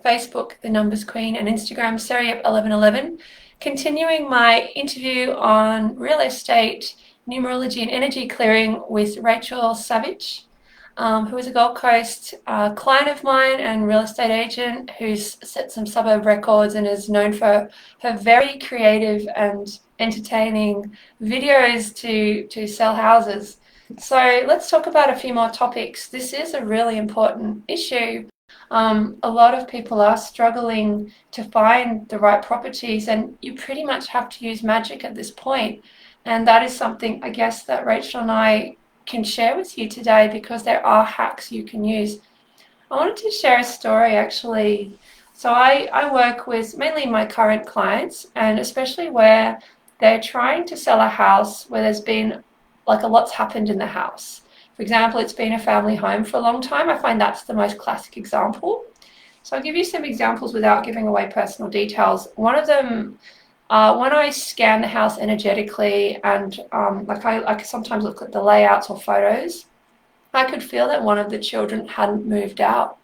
Facebook, The Numbers Queen, and Instagram, SariUp1111. Continuing my interview on real estate, numerology, and energy clearing with Rachael Savic, who is a Gold Coast client of mine and real estate agent who's set some suburb records and is known for her very creative and entertaining videos to sell houses. So let's talk about a few more topics. This is a really important issue. A lot of people are struggling to find the right properties, and you pretty much have to use magic at this point. And that is something I guess that Rachel and I can share with you today, because there are hacks you can use. I wanted to share a story actually. So I work with mainly my current clients, and especially where they're trying to sell a house where there's been like a lot's happened in the house. For example, it's been a family home for a long time. I find that's the most classic example. So I'll give you some examples without giving away personal details. One of them, when I scan the house energetically and I sometimes look at the layouts or photos, I could feel that one of the children hadn't moved out.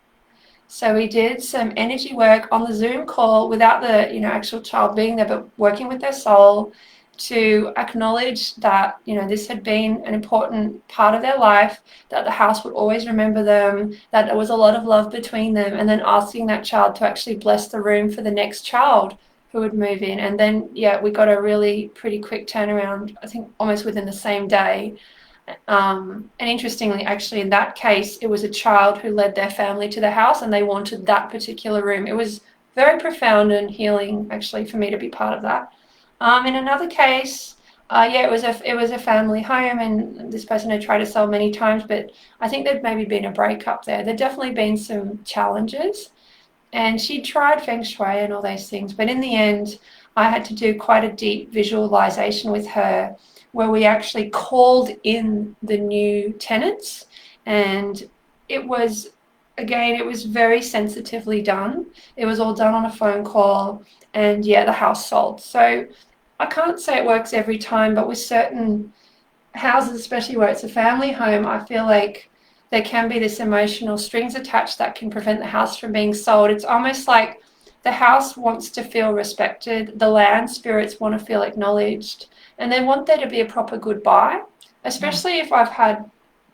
So we did some energy work on the Zoom call without the actual child being there, but working with their soul to acknowledge that this had been an important part of their life, that the house would always remember them, that there was a lot of love between them, and then asking that child to actually bless the room for the next child who would move in. And then we got a really pretty quick turnaround, I think almost within the same day. And interestingly, actually in that case, it was a child who led their family to the house and they wanted that particular room. It was very profound and healing actually for me to be part of that. In another case, it was a family home, and this person had tried to sell many times, but I think there'd maybe been a breakup there. There'd definitely been some challenges, and she tried feng shui and all those things, but in the end, I had to do quite a deep visualization with her, where we actually called in the new tenants, and it was very sensitively done. It was all done on a phone call, and the house sold. So I can't say it works every time, but with certain houses, especially where it's a family home, I feel like there can be this emotional strings attached that can prevent the house from being sold. It's almost like the house wants to feel respected, the land spirits want to feel acknowledged, and they want there to be a proper goodbye, especially if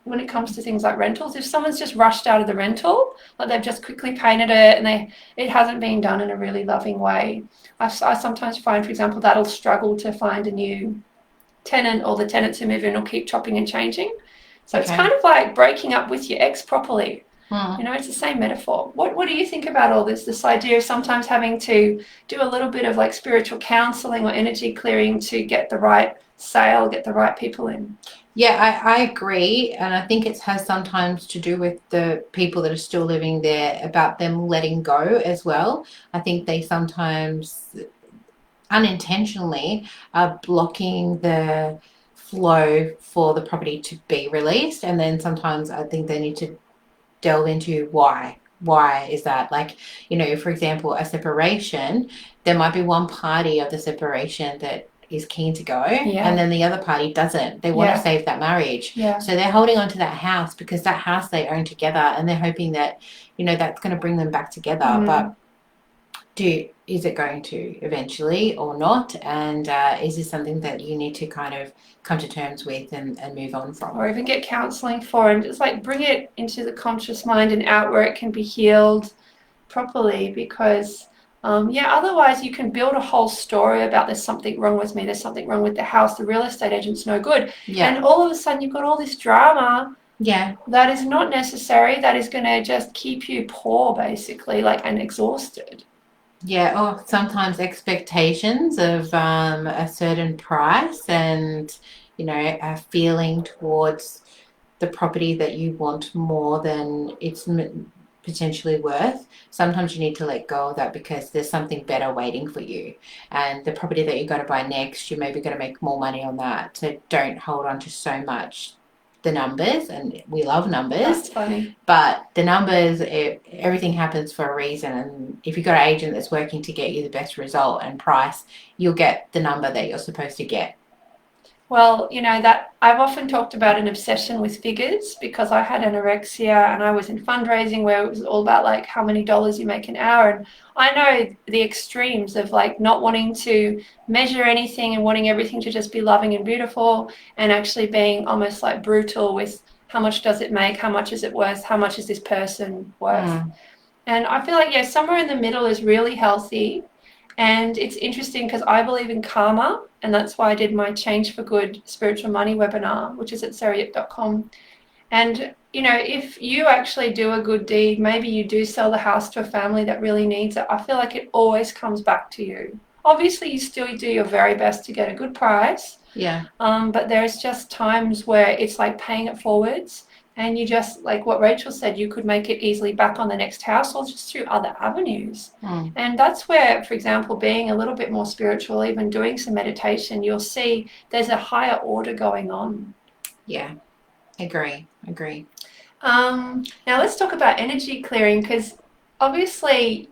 when it comes to things like rentals, if someone's just rushed out of the rental, like they've just quickly painted it and it hasn't been done in a really loving way. I sometimes find, for example, that'll struggle to find a new tenant, or the tenants who move in will keep chopping and changing. So It's kind of like breaking up with your ex properly. It's the same metaphor. What do you think about all this idea of sometimes having to do a little bit of like spiritual counseling or energy clearing to get the right sale, get the right people in? Yeah, I agree. And I think it has sometimes to do with the people that are still living there, about them letting go as well. I think they sometimes unintentionally are blocking the flow for the property to be released. And then sometimes I think they need to delve into why. Why is that? Like, for example, a separation, there might be one party of the separation that is keen to go, and then the other party doesn't. They want to save that marriage. So they're holding on to that house because that house they own together, and they're hoping that that's going to bring them back together. But is it going to eventually or not? And is this something that you need to kind of come to terms with and move on from, or even get counseling for, and just like bring it into the conscious mind and out where it can be healed properly? Because otherwise you can build a whole story about there's something wrong with me, there's something wrong with the house, the real estate agent's no good, and all of a sudden you've got all this drama that is not necessary, that is going to just keep you poor basically, and exhausted. Or sometimes expectations of a certain price, and a feeling towards the property that you want more than it's potentially worth. Sometimes you need to let go of that because there's something better waiting for you, and the property that you're going to buy next, you're maybe going to make more money on that. So don't hold on to so much the numbers, and we love numbers. That's funny. But the numbers, everything happens for a reason, and if you've got an agent that's working to get you the best result and price, you'll get the number that you're supposed to get. Well, that I've often talked about an obsession with figures because I had anorexia and I was in fundraising where it was all about like how many dollars you make an hour. And I know the extremes of like not wanting to measure anything and wanting everything to just be loving and beautiful, and actually being almost like brutal with how much does it make, how much is it worth, how much is this person worth. Mm. And I feel like, yeah, somewhere in the middle is really healthy. And it's interesting because I believe in karma, and that's why I did my Change for Good spiritual money webinar, which is at sarayip.com. And, if you actually do a good deed, maybe you do sell the house to a family that really needs it, I feel like it always comes back to you. Obviously, you still do your very best to get a good price, Yeah. but there's just times where it's like paying it forwards. And you just, like what Rachel said, you could make it easily back on the next house or just through other avenues. Mm. And that's where, for example, being a little bit more spiritual, even doing some meditation, you'll see there's a higher order going on. Yeah. Agree. Now let's talk about energy clearing, because obviously,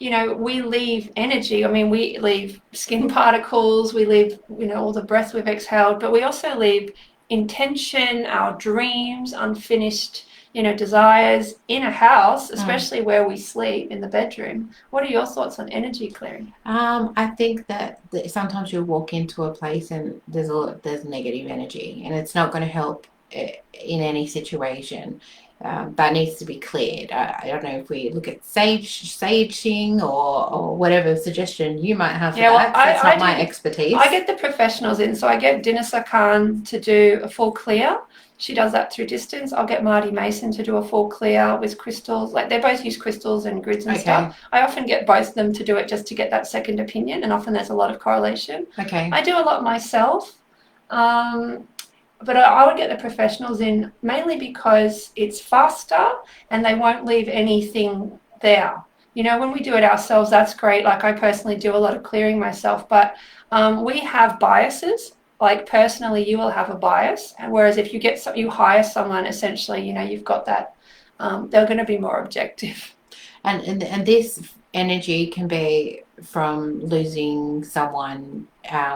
we leave energy. I mean, we leave skin particles, we leave, all the breath we've exhaled, but we also leave intention, our dreams, unfinished, desires in a house, especially where we sleep in the bedroom. What are your thoughts on energy clearing? I think that sometimes you'll walk into a place and there's negative energy, and it's not going to help in any situation. That needs to be cleared. I don't know if we look at saging or whatever suggestion you might have for that. That's not my expertise. I get the professionals in, so I get Dinasa Khan to do a full clear. She does that through distance. I'll get Marty Mason to do a full clear with crystals. Like, they both use crystals and grids and stuff. I often get both of them to do it just to get that second opinion, and often there's a lot of correlation. Okay. I do a lot myself. But I would get the professionals in mainly because it's faster and they won't leave anything there. When we do it ourselves, that's great. Like, I personally do a lot of clearing myself, but we have biases. Like, personally, you will have a bias. And whereas if you hire someone, essentially, you've got that, they're going to be more objective. And this energy can be from losing someone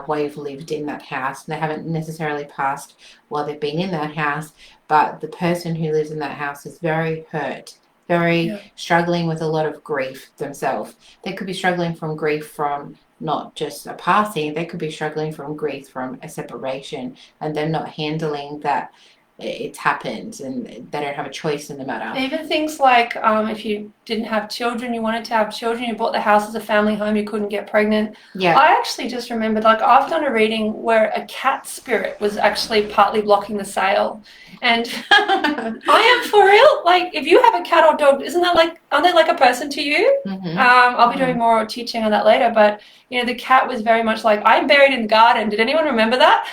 while you've lived in that house. They haven't necessarily passed while they've been in that house, but the person who lives in that house is very hurt, very struggling with a lot of grief themselves. They could be struggling from grief from not just a passing, they could be struggling from grief from a separation, and them not handling that it's happened and they don't have a choice in the matter. Even things like if you didn't have children, you wanted to have children, you bought the house as a family home, you couldn't get pregnant. Yeah. I actually just remembered, like, I've done a reading where a cat spirit was actually partly blocking the sale. And I am for real. Like, if you have a cat or dog, aren't they like a person to you? Mm-hmm. I'll be doing more teaching on that later, but the cat was very much like, I'm buried in the garden. Did anyone remember that?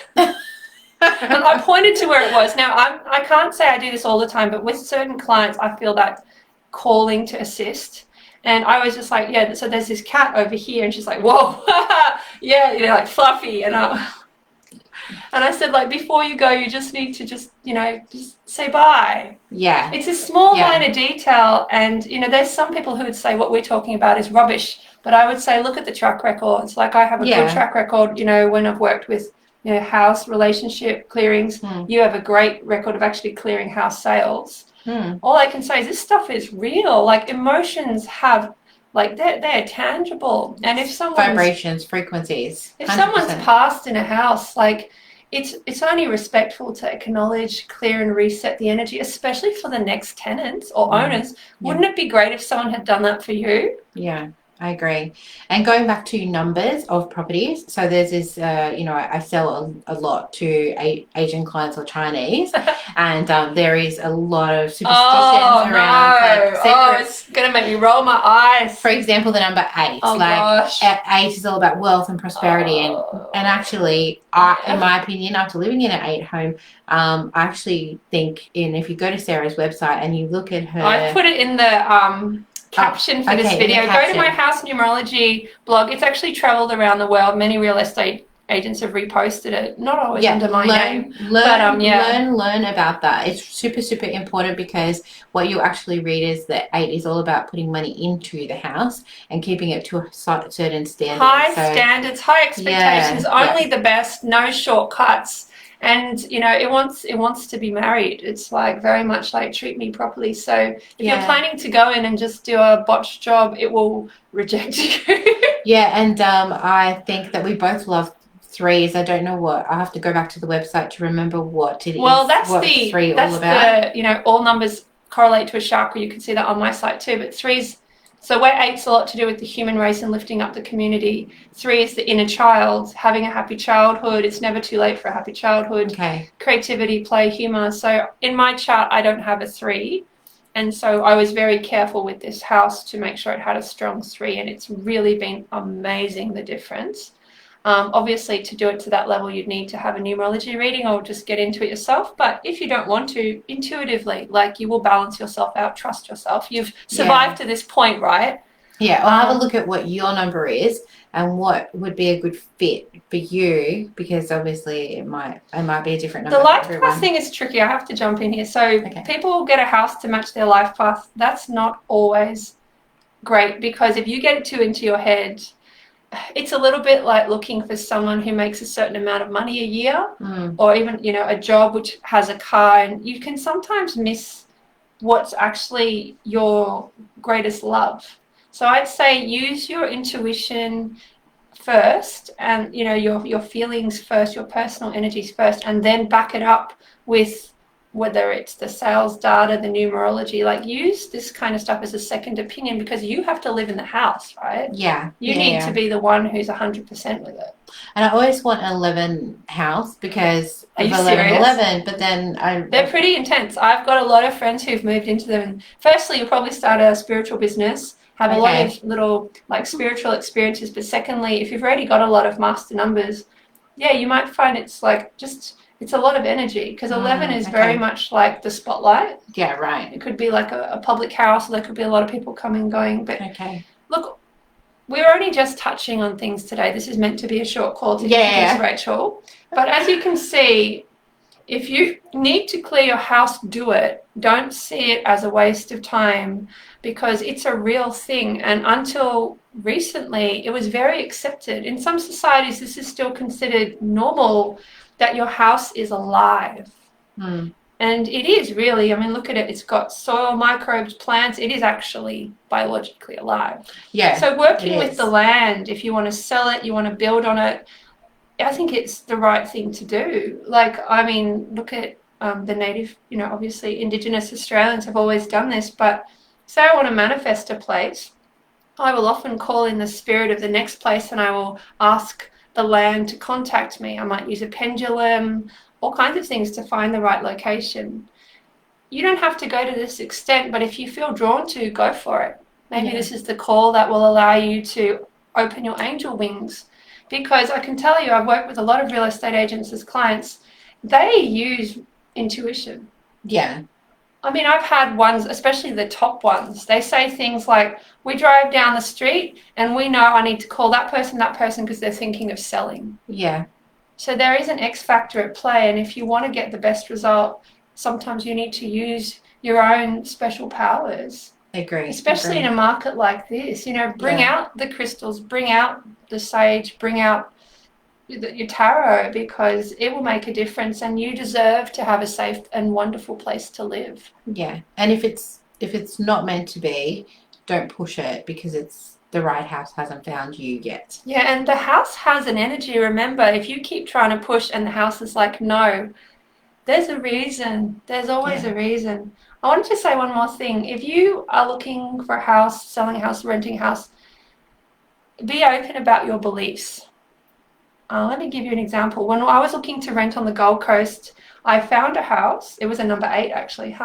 And I pointed to where it was. Now, I can't say I do this all the time, but with certain clients, I feel that calling to assist. And I was just like, yeah, so there's this cat over here. And she's like, whoa, yeah, like Fluffy. And I said, like, before you go, you just need to just say bye. Yeah. It's a small minor detail. And, there's some people who would say what we're talking about is rubbish. But I would say, look at the track records. Like, I have a good track record, when I've worked with house relationship clearings. You have a great record of actually clearing house sales. All I can say is this stuff is real. Like, emotions have, like, they're tangible. And if someone's vibrations, frequencies, 100%. If someone's passed in a house, like, it's only respectful to acknowledge, clear and reset the energy, especially for the next tenants or owners. Wouldn't it be great if someone had done that for you? Yeah, I agree. And going back to numbers of properties, so there's this, I sell a lot to Asian clients or Chinese, and there is a lot of superstitions around. It's going to make me roll my eyes. For example, the number 8. Gosh. 8 is all about wealth and prosperity, and actually, in my opinion, after living in an 8 home, I actually think if you go to Sarah's website and you look at her, I put it in the caption for this video. Go to my House Numerology blog. It's actually traveled around the world. Many real estate agents have reposted it. Not always under my name. Learn about that. It's super, super important, because what you actually read is that 8 is all about putting money into the house and keeping it to a certain standard. High standards, high expectations, only the best, no shortcuts. And it wants to be married. It's like very much like treat me properly. So if you're planning to go in and just do a botched job, it will reject you. Yeah, and I think that we both love threes. I don't know what. I have to go back to the website to remember what it Well, is. What's three all about? all numbers correlate to a chakra. You can see that on my site too. But threes, so where eight's a lot to do with the human race and lifting up the community. Three is the inner child, having a happy childhood. It's never too late for a happy childhood. Okay. Creativity, play, humor. So in my chart, I don't have a three. And so I was very careful with this house to make sure it had a strong three, and it's really been amazing, the difference. Obviously, to do it to that level, you'd need to have a numerology reading or just get into it yourself. But if you don't want to, intuitively, like, you will balance yourself out, trust yourself. You've survived to this point, right? Yeah, I'll have a look at what your number is and what would be a good fit for you, because obviously it might be a different number. The life path thing is tricky. I have to jump in here. So people get a house to match their life path. That's not always great, because if you get it too into your head, it's a little bit like looking for someone who makes a certain amount of money a year, or even, a job which has a car, and you can sometimes miss what's actually your greatest love. So I'd say use your intuition first, and your feelings first, your personal energies first, and then back it up with whether it's the sales data, the numerology. Like, use this kind of stuff as a second opinion, because you have to live in the house, right? Yeah. You need to be the one who's 100% with it. And I always want an 11 house because of 11, but then they're pretty intense. I've got a lot of friends who've moved into them. Firstly, you'll probably start a spiritual business, have a lot of little like spiritual experiences. But secondly, if you've already got a lot of master numbers, you might find it's like it's a lot of energy, because 11 is very much like the spotlight. Yeah, right. It could be like a public house, or there could be a lot of people coming and going. But look, we're only just touching on things today. This is meant to be a short call to introduce Rachel. But as you can see, if you need to clear your house, do it. Don't see it as a waste of time, because it's a real thing. And until recently, it was very accepted. In some societies, this is still considered normal, that your house is alive. And it is really, I mean, look at it. It's got soil, microbes, plants. It is actually biologically alive. Yeah. So working with the land, if you want to sell it, you want to build on it, I think it's the right thing to do. Like, I mean, look at the native, obviously Indigenous Australians have always done this. But say I want to manifest a place, I will often call in the spirit of the next place, and I will ask the land to contact me. I might use a pendulum, all kinds of things to find the right location. You don't have to go to this extent, but if you feel drawn to, go for it. Maybe this is the call that will allow you to open your angel wings. Because I can tell you, I've worked with a lot of real estate agents as clients. They use intuition. Yeah. I mean, I've had ones, especially the top ones, they say things like, we drive down the street and we know I need to call that person, because they're thinking of selling. Yeah. So there is an X factor at play, and if you want to get the best result, sometimes you need to use your own special powers. I agree. Especially in a market like this, bring out the crystals, bring out the sage, bring out your tarot, because it will make a difference, and you deserve to have a safe and wonderful place to live. Yeah. And if it's not meant to be, don't push it, because the right house hasn't found you yet. Yeah, and the house has an energy. Remember, if you keep trying to push and the house is like, no, there's a reason. There's always a reason. I wanted to say one more thing. If you are looking for a house, selling a house, renting a house, be open about your beliefs. Let me give you an example. When I was looking to rent on the Gold Coast, I found a house. It was a number 8, actually.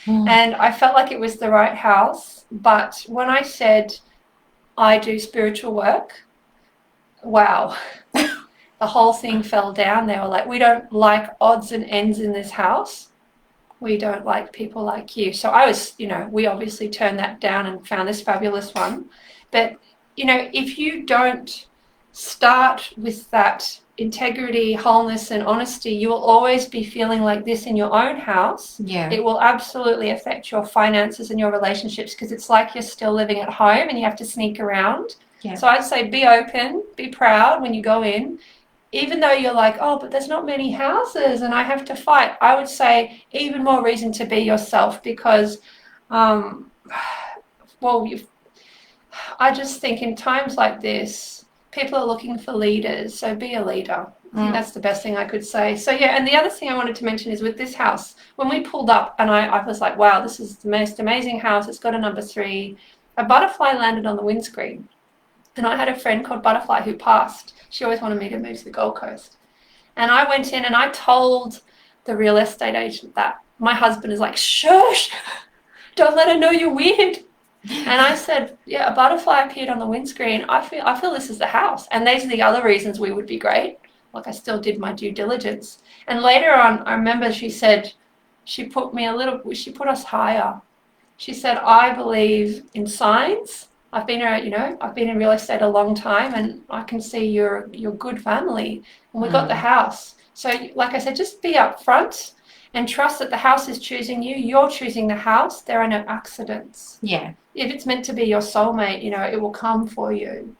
And I felt like it was the right house. But when I said I do spiritual work, wow. The whole thing fell down. They were like, we don't like odds and ends in this house. We don't like people like you. So I was, we obviously turned that down and found this fabulous one. But, if you don't start with that integrity, wholeness, and honesty, you will always be feeling like this in your own house. Yeah. It will absolutely affect your finances and your relationships, because it's like you're still living at home and you have to sneak around. Yeah. So I'd say be open, be proud when you go in. even though you're like, oh, but there's not many houses and I have to fight, I would say even more reason to be yourself because, um, well, I just think in times like this, people are looking for leaders, so be a leader. I think that's the best thing I could say. So yeah, and the other thing I wanted to mention is with this house, when we pulled up and I was like, wow, this is the most amazing house. It's got a number 3. A butterfly landed on the windscreen. And I had a friend called Butterfly who passed. She always wanted me to move to the Gold Coast. And I went in and I told the real estate agent that my husband is like, shush, don't let her know you're weird. And I said, yeah, a butterfly appeared on the windscreen. I feel this is the house. And these are the other reasons we would be great. Like I still did my due diligence. And later on, I remember she said, she put us higher. She said, I believe in signs. I've been in real estate a long time and I can see you're good family. And we got the house. So like I said, just be upfront and trust that the house is choosing you. You're choosing the house. There are no accidents. Yeah. If it's meant to be your soulmate, it will come for you.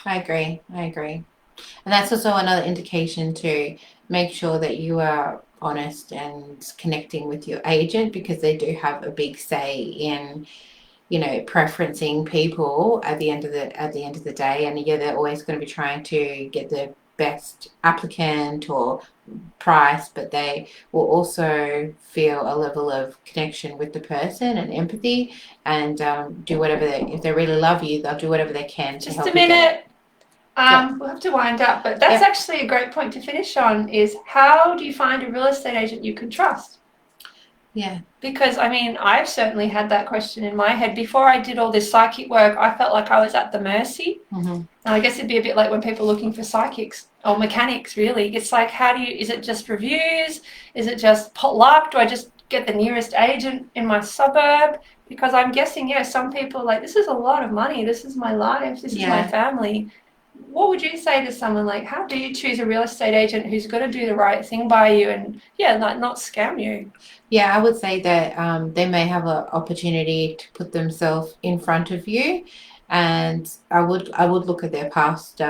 I agree. And that's also another indication to make sure that you are honest and connecting with your agent, because they do have a big say in, preferencing people at the end of the day. And yeah, they're always going to be trying to get the best applicant or price, but they will also feel a level of connection with the person and empathy, and do whatever if they really love you, they'll do whatever they can to Just help a you get minute. it. Yeah. We'll have to wind up, but that's actually a great point to finish on is how do you find a real estate agent you can trust? Yeah. Because, I've certainly had that question in my head. Before I did all this psychic work, I felt like I was at the mercy. And I guess it'd be a bit like when people are looking for psychics or mechanics, really. It's like, is it just reviews? Is it just pot luck? Do I just get the nearest agent in my suburb? Because I'm guessing, some people are like, this is a lot of money. This is my life. This is my family. What would you say to someone like, how do you choose a real estate agent who's going to do the right thing by you and, not scam you? Yeah, I would say that they may have an opportunity to put themselves in front of you, and I would look at their past,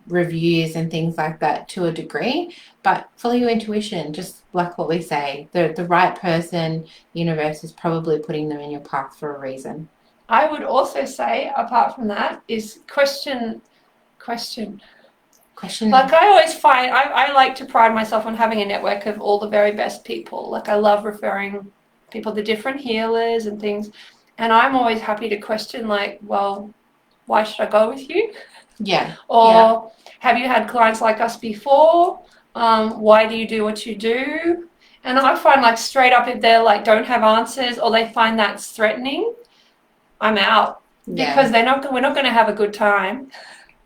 reviews and things like that to a degree, but follow your intuition. Just like what we say, the right person, universe is probably putting them in your path for a reason. I would also say, apart from that, is question. Like I always find, I like to pride myself on having a network of all the very best people. Like I love referring people to different healers and things. And I'm always happy to question like, well, why should I go with you? Yeah. Or have you had clients like us before? Why do you do what you do? And I find like straight up if they're like don't have answers or they find that's threatening, I'm out. Because we're not going to have a good time.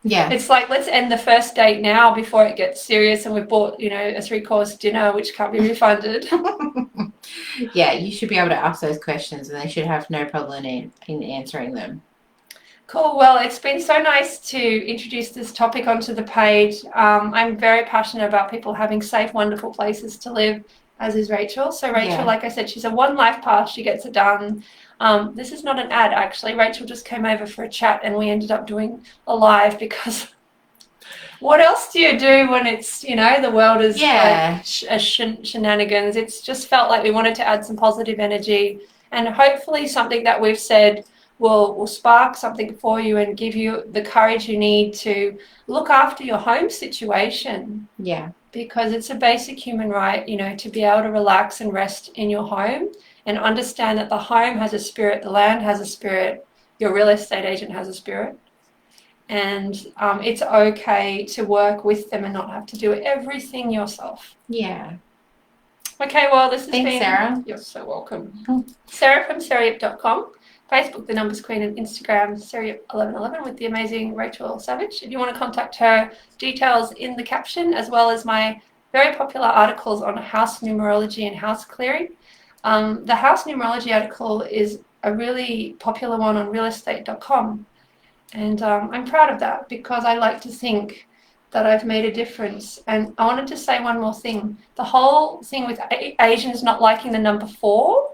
Yeah. It's like, let's end the first date now before it gets serious and we've bought, a 3-course dinner which can't be refunded. Yeah, you should be able to ask those questions and they should have no problem in answering them. Cool. Well, it's been so nice to introduce this topic onto the page. I'm very passionate about people having safe, wonderful places to live, as is Rachael. So Rachael, like I said, she's a one life path. She gets it done. This is not an ad, actually. Rachael just came over for a chat and we ended up doing a live because what else do you do when it's, the world is like shenanigans. It's just felt like we wanted to add some positive energy and hopefully something that we've said will spark something for you and give you the courage you need to look after your home situation. Yeah. Because it's a basic human right, to be able to relax and rest in your home and understand that the home has a spirit, the land has a spirit, your real estate agent has a spirit. And it's okay to work with them and not have to do everything yourself. Yeah. Okay, well, this has been... Thanks, Sarah. You're so welcome. Sarah from Seriup.com. Facebook, The Numbers Queen, and Instagram, Seriup1111 with the amazing Rachael Savic. If you want to contact her, details in the caption, as well as my very popular articles on house numerology and house clearing. The house numerology article is a really popular one on realestate.com. And I'm proud of that because I like to think that I've made a difference. And I wanted to say one more thing. The whole thing with Asians not liking the number 4,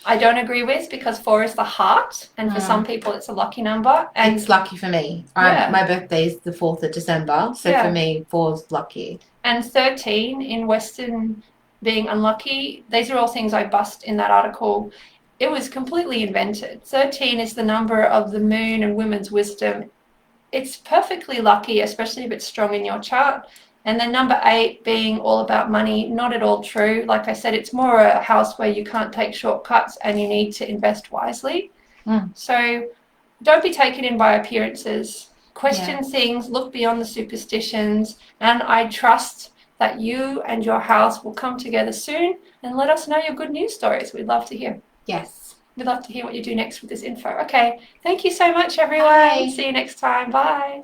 I don't agree with, because 4 is the heart, and for some people it's a lucky number. And it's lucky for me. yeah, My birthday is the 4th of December, so for yeah. me, 4's lucky. And 13 in Western being unlucky, these are all things I bust in that article. It was completely invented. 13 is the number of the moon and women's wisdom. It's perfectly lucky, especially if it's strong in your chart. And then number 8 being all about money, not at all true. Like I said, it's more a house where you can't take shortcuts and you need to invest wisely. So don't be taken in by appearances. Question things, look beyond the superstitions, and I trust that you and your house will come together soon, and let us know your good news stories. We'd love to hear. Yes. We'd love to hear what you do next with this info. Okay, thank you so much, everyone. Bye. See you next time. Bye.